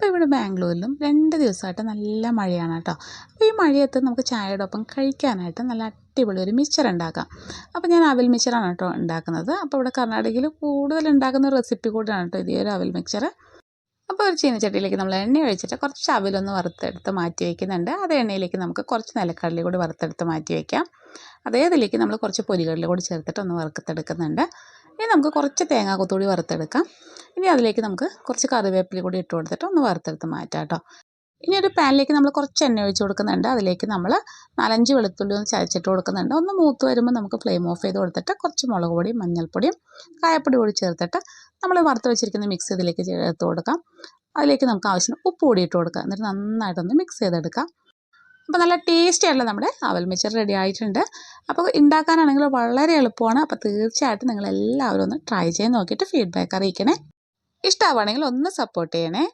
അപ്പോൾ ഇവിടെ ബാംഗ്ലൂരിലും 2 ദിവസമായിട്ട് നല്ല മഴയാണ് കേട്ടോ. അപ്പോൾ ഈ മഴയത്ത് നമുക്ക് ചായയുടെ ഒപ്പം കഴിക്കാനായിട്ട് നല്ല അടിപൊളി ഒരു മിക്സ്ചർ ഉണ്ടാക്കാം. അപ്പോൾ ഞാൻ അവൽ മിക്സ്ചറാണ് കേട്ടോ ഉണ്ടാക്കുന്നത്. അപ്പോൾ ഇവിടെ കർണാടകയിൽ കൂടുതൽ ഉണ്ടാക്കുന്ന റെസിപ്പി കൂടിയാണ് കേട്ടോ ഈ ഒരു അവൽ മിക്സ്ചർ. അപ്പോൾ ഒരു ചീനച്ചട്ടിയിലേക്ക് നമ്മൾ എണ്ണ ഒഴിച്ചിട്ട് കുറച്ച് അവിലൊന്ന് വറുത്തെടുത്ത് മാറ്റി വയ്ക്കുന്നുണ്ട്. അതേ എണ്ണയിലേക്ക് നമുക്ക് കുറച്ച് നിലക്കടല കൂടി വറുത്തെടുത്ത് മാറ്റി വയ്ക്കാം. അതേതിലേക്ക് നമ്മൾ കുറച്ച് പൊരികടല കൂടി ചേർത്തിട്ട് ഒന്ന് വറുത്തെടുക്കുന്നുണ്ട്. ഇനി നമുക്ക് കുറച്ച് തേങ്ങാക്കൊത്തുകൂടി വറുത്തെടുക്കാം. ഇനി അതിലേക്ക് നമുക്ക് കുറച്ച് കറിവേപ്പില കൂടി ഇട്ട് കൊടുത്തിട്ട് ഒന്ന് വറുത്തെടുത്ത് മാറ്റാം കേട്ടോ. ഇനി ഒരു പാനിലേക്ക് നമ്മൾ കുറച്ച് എണ്ണ ഒഴിച്ച് കൊടുക്കുന്നുണ്ട്. അതിലേക്ക് നമ്മൾ 4-5 വെളുത്തുള്ളി ഒന്ന് ചതച്ചിട്ട് കൊടുക്കുന്നുണ്ട്. ഒന്ന് മൂത്ത് വരുമ്പോൾ നമുക്ക് ഫ്ലെയിം ഓഫ് ചെയ്ത് കൊടുത്തിട്ട് കുറച്ച് മുളക് പൊടിയും മഞ്ഞൾപ്പൊടിയും കായപ്പൊടി കൂടി ചേർത്തിട്ട് നമ്മൾ വറുത്ത് വെച്ചിരിക്കുന്ന മിക്സ് ഇതിലേക്ക് ചേർത്ത് കൊടുക്കാം. അതിലേക്ക് നമുക്ക് ആവശ്യത്തിന് ഉപ്പ് കൂടി ഇട്ട് കൊടുക്കാം. എന്നിട്ട് നന്നായിട്ടൊന്ന് മിക്സ് ചെയ്തെടുക്കാം. അപ്പോൾ നല്ല ടേസ്റ്റി ആയിട്ടുള്ള നമ്മുടെ അവൽ മിക്സ്ചർ റെഡി ആയിട്ടുണ്ട്. അപ്പോൾ ഉണ്ടാക്കാനാണെങ്കിൽ വളരെ എളുപ്പമാണ്. അപ്പോൾ തീർച്ചയായിട്ടും നിങ്ങളെല്ലാവരും ഒന്ന് ട്രൈ ചെയ്ത് നോക്കിയിട്ട് ഫീഡ്ബാക്ക് അറിയിക്കണേ. ഇഷ്ടമാവുകയാണെങ്കിൽ ഒന്ന് സപ്പോർട്ട് ചെയ്യണേ.